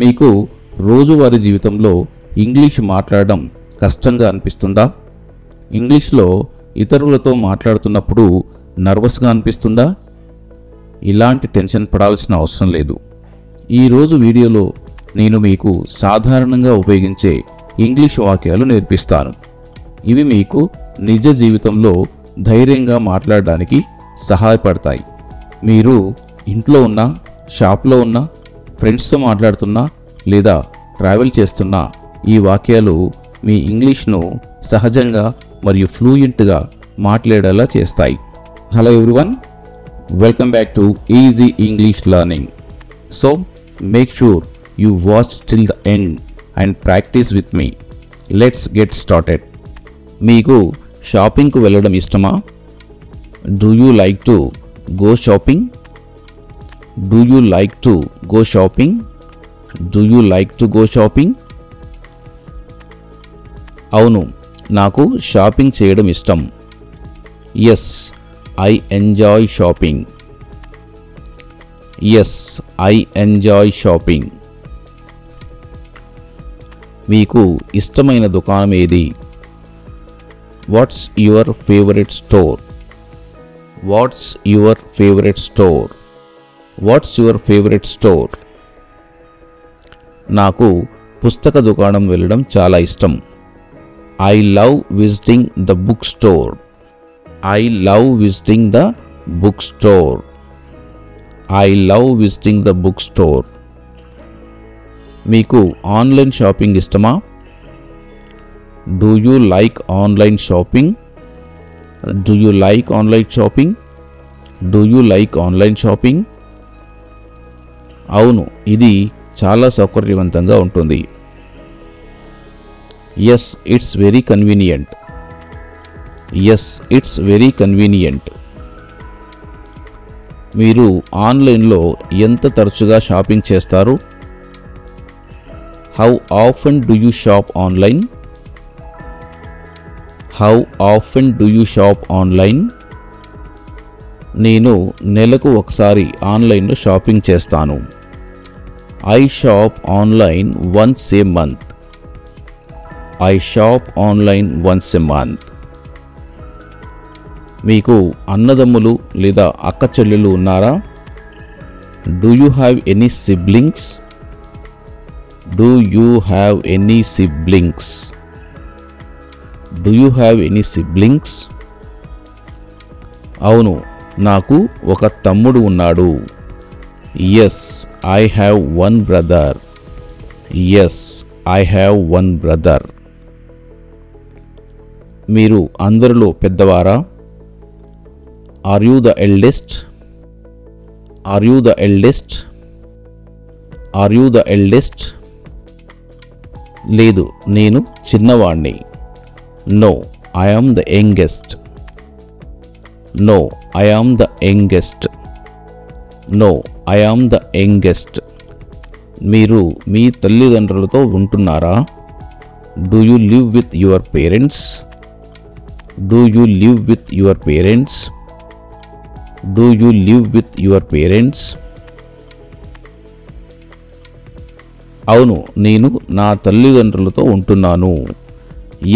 మీకు రోజువారీ జీవితంలో ఇంగ్లీష్ మాట్లాడడం కష్టంగా అనిపిస్తుందా? ఇంగ్లీష్లో ఇతరులతో మాట్లాడుతున్నప్పుడు నర్వస్గా అనిపిస్తుందా? ఇలాంటి టెన్షన్ పడాల్సిన అవసరం లేదు. ఈరోజు వీడియోలో నేను మీకు సాధారణంగా ఉపయోగించే ఇంగ్లీష్ వాక్యాలు నేర్పిస్తాను. ఇవి మీకు నిజ జీవితంలో ధైర్యంగా మాట్లాడడానికి సహాయపడతాయి. మీరు ఇంట్లో ఉన్నా, షాప్లో ఉన్నా, ఫ్రెండ్స్తో మాట్లాడుతున్నా లేదా ట్రావెల్ చేస్తున్నా ఈ వాక్యాలు మీ ఇంగ్లీష్ను సహజంగా మరియు ఫ్లూయెంట్గా మాట్లాడేలా చేస్తాయి. Hello everyone, welcome back to easy English learning. So make sure you watch till the end and practise with me. Let's get started. మీకు షాపింగ్కు వెళ్ళడం ఇష్టమా? Do you like to go shopping? Do you like to go shopping? Do you like to go shopping? అవును, నాకు shopping చేయడం ఇష్టం. Yes, I enjoy shopping. Yes, I enjoy shopping. మీకు ఇష్టమైన దుకాణం ఏది? What's your favourite store? What's your favourite store? What's your favourite store? నాకు పుస్తక దుకాణం వెళ్ళడం చాలా ఇష్టం. I love visiting the book store. I love visiting the book store. I love visiting the book store. మీకు ఆన్లైన్ షాపింగ్ ఇష్టమా? Do you like online shopping? Do you like online shopping? Do you like online shopping? అవును, ఇది చాలా సౌకర్యవంతంగా ఉంటుంది. Yes, it's very convenient. Yes, it's very convenient. మీరు ఆన్లైన్లో ఎంత తరచుగా షాపింగ్ చేస్తారు? How often do you shop online? How often do you shop online? నేను నెలకు ఒకసారి ఆన్లైన్లో షాపింగ్ చేస్తాను. I shop online once a month. I shop online once a month. మీకు అన్నదమ్ములు లేదా అక్క చెల్లెలు ఉన్నారా? Do you have any siblings? Do you have any siblings? Do you have any siblings? అవును, నాకు ఒక తమ్ముడు ఉన్నాడు. Yes, I have one brother. Yes, I have one brother. మీరు అందరిలో పెద్దవారా? Are you the eldest? Are you the eldest? Are you the eldest? లేదు, నేను చిన్నవాణ్ణి. No, I am the youngest. No, I am the youngest. No, I am the youngest. మీరు మీ తల్లిదండ్రులతో ఉంటున్నారా? Do you live with your parents? Do you live with your parents? Do you live with your parents? అవును, నేను నా తల్లిదండ్రులతో ఉంటున్నాను.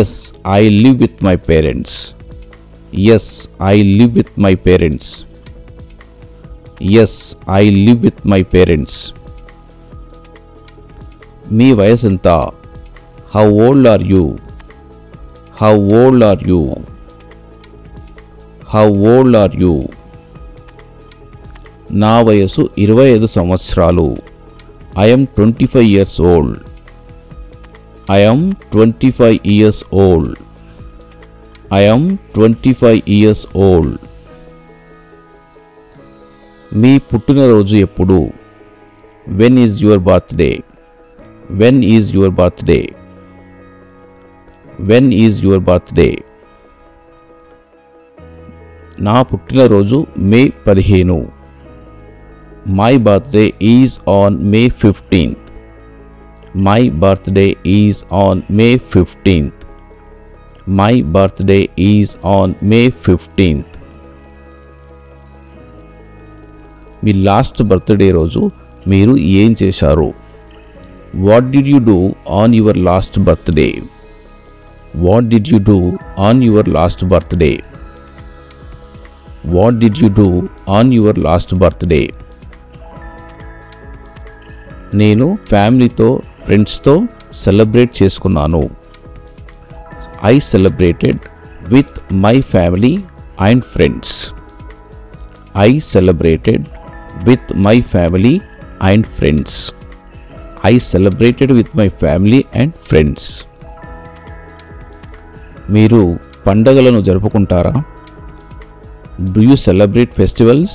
Yes, I live with my parents. Yes, I live with my parents. Yes, I live with my parents. మీ వయసు ఎంత? How old are you? How old are you? How old are you? నా వయసు 25 సంవత్సరాలు. I am 25 years old. I am 25 years old. I am 25 years old. మీ పుట్టినరోజు ఎప్పుడు? When is your birthday? When is your birthday? When is your birthday? నా పుట్టినరోజు May 15. My birthday is on May 15th. My birthday is on May 15th. My birthday is on May 15th. Me last birthday రోజు మీరు ఏం చేశారు? What did you do on your last birthday? What did you do on your last birthday? What did you do on your last birthday? నేను ఫ్యామిలీతో ఫ్రెండ్స్తో celebrate చేసుకున్నాను. I celebrated with my family and friends. I celebrated with my family and friends. I celebrated with my family and friends. మీరు పండగలను జరుపుకుంటారా? Do you celebrate festivals?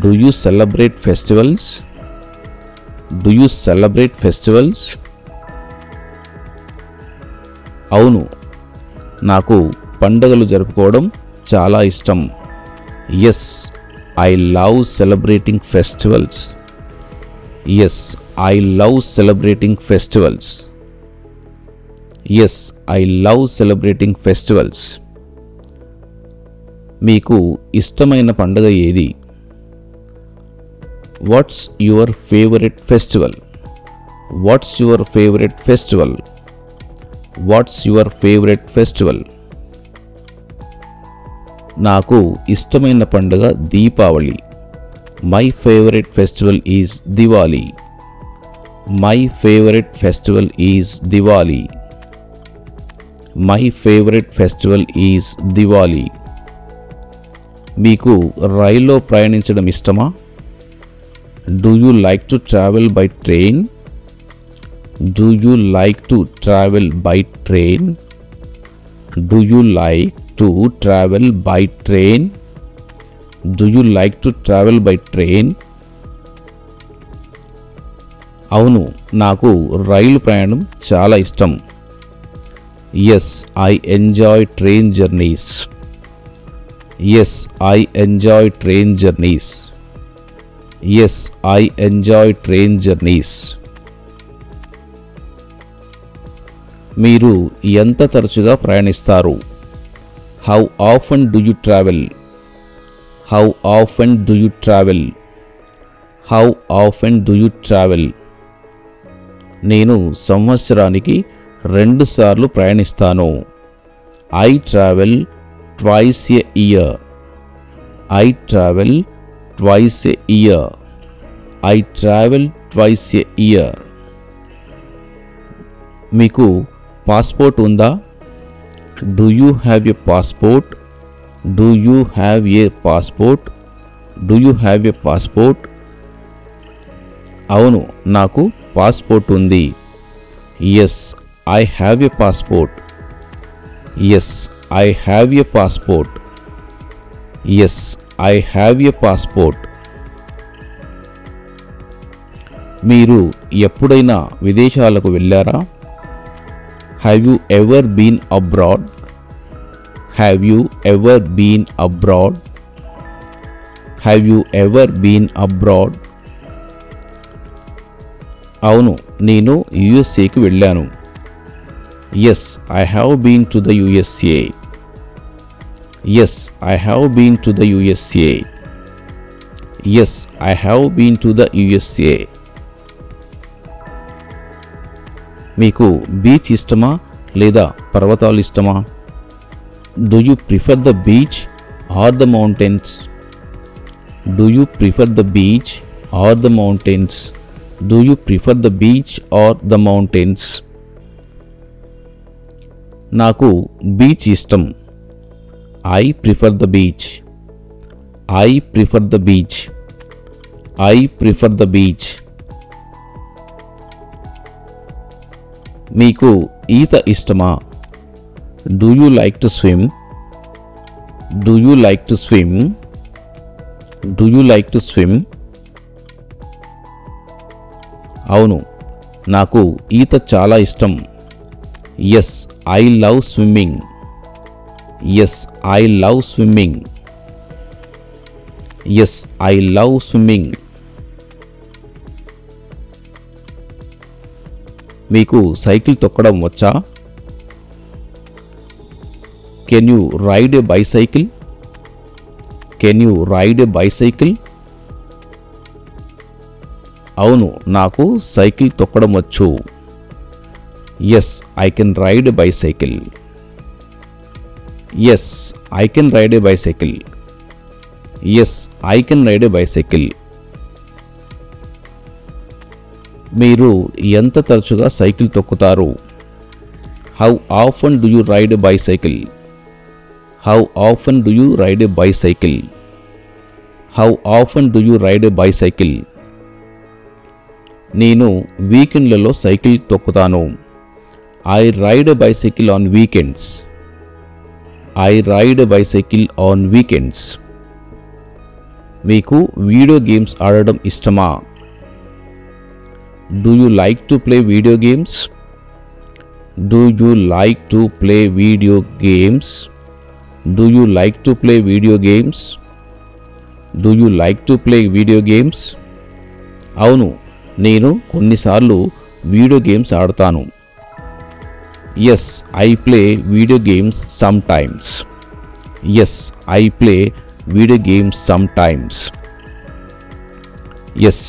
Do you celebrate festivals? Do you celebrate festivals? అవును, నాకు పండగలు జరుపుకోవడం చాలా ఇష్టం. Yes, I love celebrating festivals. Yes, I love celebrating festivals. Yes, I love celebrating festivals. మీకు ఇష్టమైన పండుగ ఏది? What's your favorite festival? What's your favorite festival? What's your favorite festival? నాకు ఇష్టమైన పండుగ Deepavali. My favorite festival is Diwali. My favorite festival is Diwali. My favorite festival is Diwali. మీకు రైల్లో ప్రయాణించడం ఇష్టమా? Do you like to travel by train? Do you like to travel by train? Do you like to travel by train? Do you like to travel by train? అవును, నాకు రైలు ప్రయాణం చాలా ఇష్టం. Yes, I enjoy train journeys. Yes, I enjoy train journeys. Yes, I enjoy train journeys. మీరు ఎంత తరచుగా ప్రయాణిస్తారు? How often do you travel? How often do you travel? How often do you travel? నేను సంవత్సరానికి 2 సార్లు ప్రయాణిస్తాను. I travel twice a year. I travel twice a year. I travel twice a year. మీకు passport ఉందా? Do you have a passport? Do you have a passport? Do you have a passport? అవును, నాకు passport ఉంది. Yes, I have a passport. Yes, I have a passport. Yes, I have a passport. మీరు ఎప్పుడైనా విదేశాలకు వెళ్ళారా? Have you ever been abroad? Have you ever been abroad? Have you ever been abroad? అవును, నేను యుఎస్ఏకి వెళ్ళాను. Yes, I have been to the USA. Yes, I have been to the USA. Yes, I have been to the USA. మీకు beach ఇష్టమా లేదా పర్వతాలు ఇష్టమా? Do you prefer the beach or the mountains? Do you prefer the beach or the mountains? Do you prefer the beach or the mountains? నాకు beach ఇష్టం. I prefer the beach. I prefer the beach. I prefer the beach. మీకు ఈత ఇష్టమా? Do you like to swim? Do you like to swim? Do you like to swim? అవును, నాకు ఈత చాలా ఇష్టం. Yes, I love swimming. Yes, I love swimming. Yes, I love swimming. మీకు cycle తొక్కడం వచ్చా? Can you ride a bicycle? Can you ride a bicycle? అవును, నాకు సైకిల్ తొక్కడం వచ్చు. Yes, I can ride a bicycle. Yes, I can ride a bicycle. Yes, I can ride a bicycle. మీరు ఎంత తరచుగా సైకిల్ తొక్కుతారు? How often do you ride a bicycle? How often do you ride a bicycle? How often do you ride a bicycle? నేను వీకెండ్లలో cycle తొక్కుతాను. I ride a bicycle on weekends. I ride a bicycle on weekends. మీకు video games ఆడడం ఇష్టమా? Do you like to play video games? Do you like to play video games? Do you like to play video games? Do you like to play video games? అవును, నేను కొన్నిసార్లు video games ఆడతాను. Yes, I play video games sometimes. Yes, I play video games sometimes. Yes,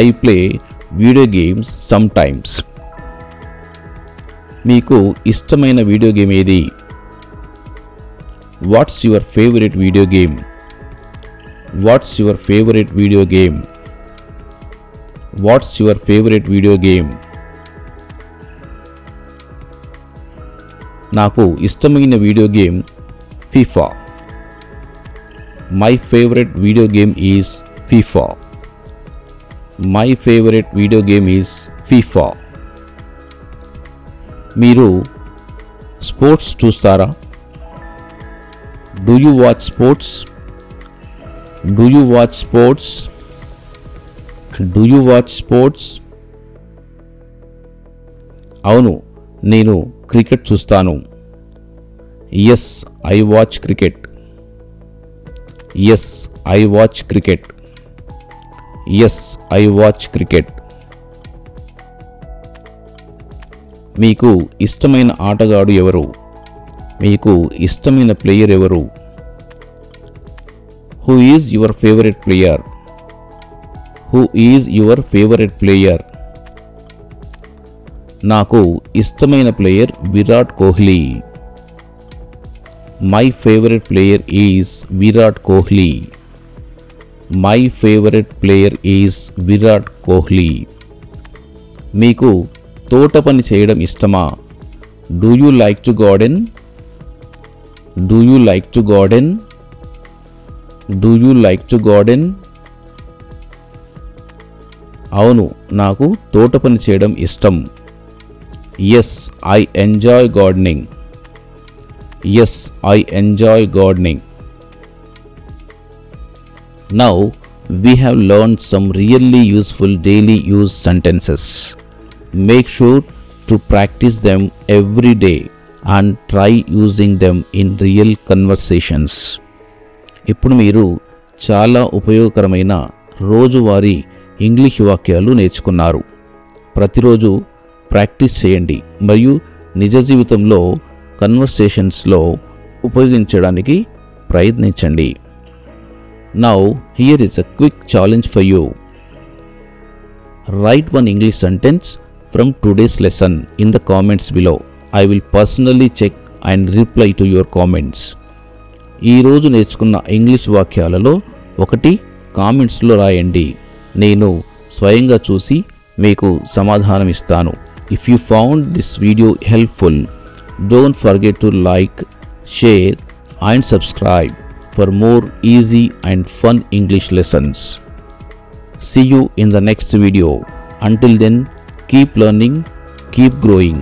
I play video games sometimes. మీకు ఇష్టమైన video game ఏది? What's your favourite video game? What's your favourite video game? What's your favourite video game? నాకు ఇష్టమైన video game FIFA. My favourite video game is FIFA. My favourite video game is FIFA. మీరు sports చూస్తారా? Do you watch sports? Do you watch sports? Do you watch sports? అవును, నేను cricket చూస్తాను. Yes, I watch cricket. Yes, I watch cricket. Yes, I watch cricket. మీకు ఇష్టమైన ఆటగాడు ఎవరు? మీకు ఇష్టమైన ప్లేయర్ ఎవరు? Who is your favourite player? Who is your favourite player? నాకు ఇష్టమైన player Virat Kohli. My favourite player is Virat Kohli. My favourite player is Virat Kohli. మీకు తోట పని చేయడం ఇష్టమా? Do you like to garden? Do you like to garden? Do you like to garden? అవును, నాకు తోట పని చేయడం ఇష్టం. Yes, I enjoy gardening. Yes, I enjoy gardening. Now we have learned some really useful daily use sentences. Make sure to practice them every day and try using them in real conversations. ఇప్పుడు మీరు చాలా ఉపయోగకరమైన రోజువారీ English వాక్యాలు నేర్చుకున్నారు. ప్రతిరోజు practice చేయండి మరియు నిజ జీవితంలో కన్వర్సేషన్స్లో ఉపయోగించడానికి ప్రయత్నించండి. Now, here is a quick challenge for you. Write one English sentence from today's lesson in the comments below. I will personally check and reply to your comments. ఈ రోజు నేర్చుకున్న ఇంగ్లీష్ వాక్యాలలో ఒకటి కామెంట్స్లో రాయండి. నేను స్వయంగా చూసి మీకు సమాధానం ఇస్తాను. If you found this video helpful, don't forget to like, share and subscribe for more easy and fun English lessons. See you in the next video. Until then, keep learning, keep growing.